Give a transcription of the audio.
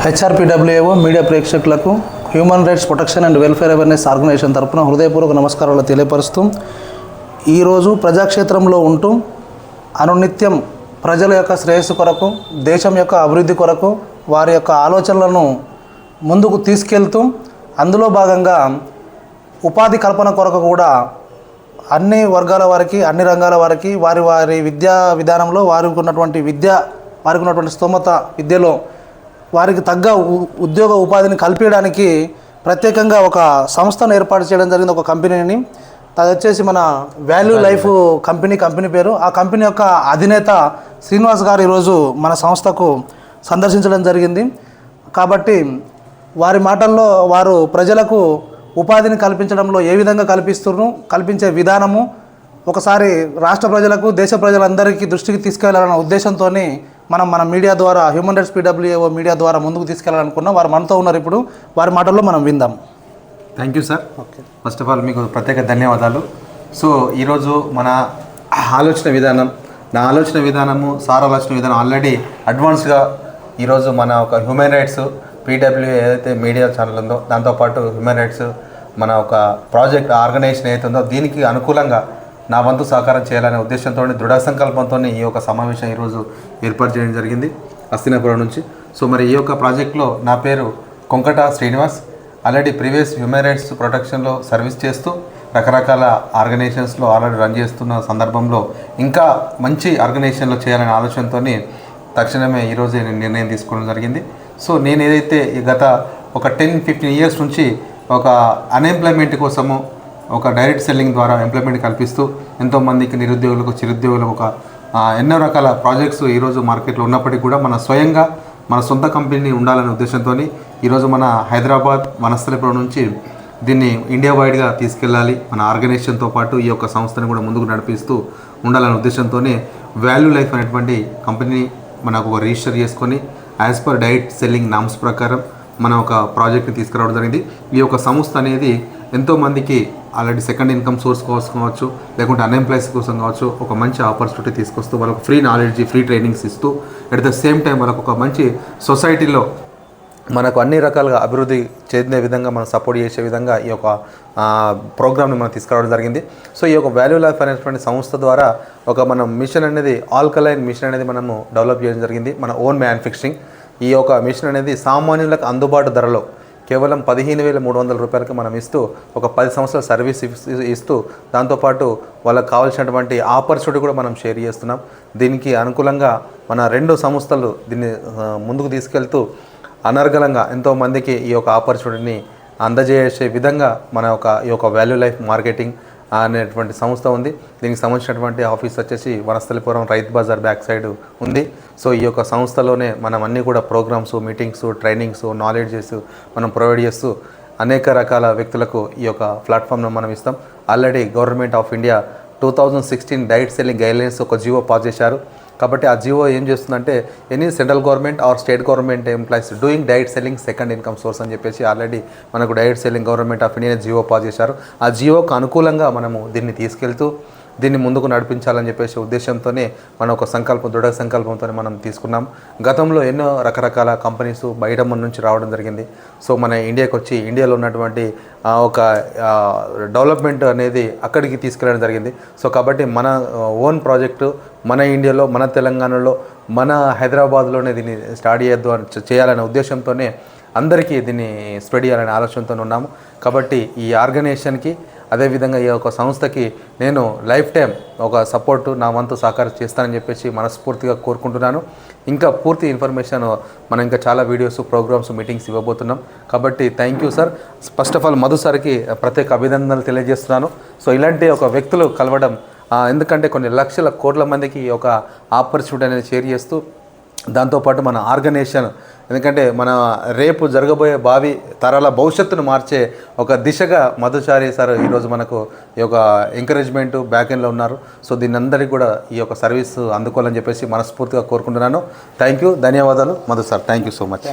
హెచ్ఆర్పిడబ్ల్యూఏఓ media ప్రేక్షకులకు human rights protection and welfare awareness organisation తరపున హృదయపూర్వక నమస్కారాలు తెలియపరుస్తూ ఈరోజు ప్రజాక్షేత్రంలో ఉంటూ అనునిత్యం ప్రజల యొక్క శ్రేయస్సు కొరకు, దేశం యొక్క అభివృద్ధి కొరకు వారి యొక్క ఆలోచనలను ముందుకు తీసుకెళ్తూ అందులో భాగంగా ఉపాధి కల్పన కొరకు కూడా అన్ని వర్గాల వారికి, అన్ని రంగాల వారికి వారి వారి విద్యా విధానంలో వారికి ఉన్నటువంటి స్తోమత విద్యలో వారికి తగ్గ ఉద్యోగ ఉపాధిని కల్పించడానికి ప్రత్యేకంగా ఒక సంస్థను ఏర్పాటు చేయడం జరిగింది, ఒక కంపెనీని. అది వచ్చేసి మన వాల్యూ లైఫ్ కంపెనీ పేరు. ఆ కంపెనీ యొక్క అధినేత శ్రీనివాస్ గారు ఈరోజు మన సంస్థకు సందర్శించడం జరిగింది. కాబట్టి వారి మాటల్లో వారు ప్రజలకు ఉపాధిని కల్పించడంలో ఏ విధంగా కల్పించే విధానము ఒకసారి రాష్ట్ర ప్రజలకు, దేశ ప్రజలందరికీ దృష్టికి తీసుకెళ్లాలన్న ఉద్దేశంతో మన మీడియా ద్వారా, హ్యూమన్ రైట్స్ పిడబ్ల్యూఏఓ మీడియా ద్వారా ముందుకు తీసుకెళ్లాలనుకున్నాం. వారు మనతో ఉన్నారు, ఇప్పుడు వారి మాటల్లో మనం విందాం. Thank you sir. Okay, first of all మీకు ప్రత్యేక ధన్యవాదాలు. సో ఈరోజు మన ఆలోచన విధానం, నా ఆలోచన విధానము, సార్ ఆలోచన విధానం ఆల్రెడీ అడ్వాన్స్గా ఈరోజు మన ఒక హ్యూమన్ రైట్స్ పిడబ్ల్యూఏ ఏదైతే మీడియా ఛానల్ ఉందో, దాంతోపాటు హ్యూమన్ రైట్స్ మన ఒక ప్రాజెక్ట్ ఆర్గనైజేషన్ ఏదైతే ఉందో దీనికి అనుకూలంగా నా వంతు సహకారం చేయాలనే ఉద్దేశంతో, దృఢ సంకల్పంతో ఈ యొక్క సమావేశం ఈరోజు ఏర్పాటు చేయడం జరిగింది హస్తినాపురం నుంచి. సో మరి ఈ యొక్క ప్రాజెక్ట్లో నా పేరు Konkata Srinivas. Already previous human rights ప్రొటెక్షన్లో సర్వీస్ చేస్తూ రకరకాల ఆర్గనైజేషన్స్లో ఆల్రెడీ రన్ చేస్తున్న సందర్భంలో ఇంకా మంచి ఆర్గనైజేషన్లో చేయాలనే ఆలోచనతో తక్షణమే ఈరోజు నేను నిర్ణయం తీసుకోవడం జరిగింది. సో నేను ఏదైతే గత ఒక 10-15 ఇయర్స్ నుంచి ఒక అన్ఎంప్లాయ్మెంట్ కోసము ఒక డైరెక్ట్ సెల్లింగ్ ద్వారా ఎంప్లాయ్మెంట్ కల్పిస్తూ ఎంతోమందికి నిరుద్యోగులకు, చిరుద్యోగులకు ఒక ఎన్నో రకాల ప్రాజెక్ట్స్ ఈరోజు మార్కెట్లో ఉన్నప్పటికీ కూడా మన స్వయంగా మన సొంత కంపెనీ ఉండాలనే ఉద్దేశంతో ఈరోజు మన హైదరాబాద్ వనస్థలిపురం నుంచి దీన్ని ఇండియా వైడ్గా తీసుకెళ్ళాలి, మన ఆర్గనైజేషన్తో పాటు ఈ యొక్క సంస్థని కూడా ముందుకు నడిపిస్తూ ఉండాలనే ఉద్దేశంతోనే వాల్యూ లైఫ్ అనేటువంటి కంపెనీ మనకు రిజిస్టర్ చేసుకొని as per direct selling norms ప్రకారం మన ఒక ప్రాజెక్ట్ని తీసుకురావడం జరిగింది. ఈ యొక్క సంస్థ అనేది ఎంతోమందికి ఆల్రెడీ సెకండ్ ఇన్కమ్ సోర్స్ కోసం కావచ్చు, లేకుంటే అన్ఎంప్లాయ్స్ కోసం కావచ్చు, ఒక మంచి ఆపర్చునిటీ తీసుకొస్తూ వాళ్ళకు ఫ్రీ నాలెడ్జ్, ఫ్రీ ట్రైనింగ్స్ ఇస్తూ అట్ ద సేమ్ టైం వాళ్ళకు ఒక మంచి సొసైటీలో మనకు అన్ని రకాలుగా అభివృద్ధి చెందే విధంగా మనం సపోర్ట్ చేసే విధంగా ఈ యొక్క ప్రోగ్రామ్ని మనం తీసుకురావడం జరిగింది. సో ఈ యొక్క వాల్యూ లైఫ్ అనేటువంటి సంస్థ ద్వారా ఒక మనం మిషన్ అనేది, ఆల్కలైన్ మిషన్ అనేది మనము డెవలప్ చేయడం జరిగింది, మన ఓన్ మ్యానుఫ్యాక్చరింగ్. ఈ యొక్క మిషన్ అనేది సామాన్యులకు అందుబాటు ధరలో కేవలం 15,300 రూపాయలకి మనం ఇస్తూ ఒక 10 సంవత్సరాల సర్వీస్ ఇస్తూ దాంతోపాటు వాళ్ళకి కావాల్సినటువంటి ఆపర్చునిటీ కూడా మనం షేర్ చేస్తున్నాం. దీనికి అనుకూలంగా మన 2 సంస్థలు దీన్ని ముందుకు తీసుకెళ్తూ అనర్గళంగా ఎంతోమందికి ఈ యొక్క ఆపర్చునిటీని అందజేసే విధంగా మన ఈ యొక్క వాల్యూ లైఫ్ మార్కెటింగ్ అనేటువంటి సంస్థ ఉంది. దీనికి సంబంధించినటువంటి ఆఫీస్ వచ్చేసి వనస్థలిపురం రైతు బజార్ బ్యాక్ సైడ్ ఉంది. సో ఈ యొక్క సంస్థలోనే మనం అన్నీ కూడా ప్రోగ్రామ్స్, మీటింగ్స్, ట్రైనింగ్స్, నాలెడ్జెస్ మనం ప్రొవైడ్ చేస్తూ అనేక రకాల వ్యక్తులకు ఈ యొక్క ప్లాట్ఫామ్ను మనం ఇస్తాం. Already government of India 2016 direct selling guidelines ఒక జియో పాస్ చేశారు. కాబట్టి ఆ జియో ఏం చేస్తుందంటే any central government or state government employees doing direct selling second income source అని చెప్పేసి ఆల్రెడీ మనకు direct selling government of India Jio pass చేశారు. ఆ జియోకు అనుకూలంగా మనము దీన్ని తీసుకెళ్తూ దీన్ని ముందుకు నడిపించాలని చెప్పేసి ఉద్దేశంతోనే మన ఒక దృఢ సంకల్పంతో మనం తీసుకున్నాం. గతంలో ఎన్నో రకరకాల కంపెనీస్ బయట నుంచి రావడం జరిగింది. సో మన ఇండియాకి వచ్చి ఇండియాలో ఉన్నటువంటి ఒక డెవలప్మెంట్ అనేది అక్కడికి తీసుకెళ్ళడం జరిగింది. సో కాబట్టి మన ఓన్ ప్రాజెక్టు మన ఇండియాలో, మన తెలంగాణలో, మన హైదరాబాద్లోనే దీన్ని స్టార్ట్ చేయాలనే ఉద్దేశంతోనే అందరికీ దీన్ని స్ప్రెడ్ చేయాలనే ఆలోచనతో ఉన్నాము. కాబట్టి ఈ ఆర్గనైజేషన్కి, అదేవిధంగా ఈ యొక్క సంస్థకి నేను లైఫ్ టైం ఒక సపోర్టు, నా వంతు సహకారం చేస్తానని చెప్పేసి మనస్ఫూర్తిగా కోరుకుంటున్నాను. ఇంకా పూర్తి ఇన్ఫర్మేషన్ మనం ఇంకా చాలా వీడియోస్, ప్రోగ్రామ్స్, మీటింగ్స్ ఇవ్వబోతున్నాం. కాబట్టి thank you sir. First of all Madhu సార్కి ప్రత్యేక అభినందనలు తెలియజేస్తున్నాను. సో ఇలాంటి ఒక వ్యక్తులు కలవడం, ఎందుకంటే కొన్ని లక్షల కోట్ల మందికి ఒక ఆపర్చునిటీ అనేది షేర్ చేస్తూ దాంతోపాటు మన ఆర్గనైజేషన్, ఎందుకంటే మన రేపు జరగబోయే భావి తరాల భవిష్యత్తును మార్చే ఒక దిశగా మధుచారి సార్ ఈరోజు మనకు ఈ యొక్క ఎంకరేజ్మెంట్ బ్యాక్ ఎండ్లో ఉన్నారు. సో దీని అందరికీ కూడా ఈ యొక్క సర్వీస్ అందుకోవాలని చెప్పేసి మనస్ఫూర్తిగా కోరుకుంటున్నాను. థ్యాంక్ యూ, ధన్యవాదాలు Madhu sir. Thank you so much.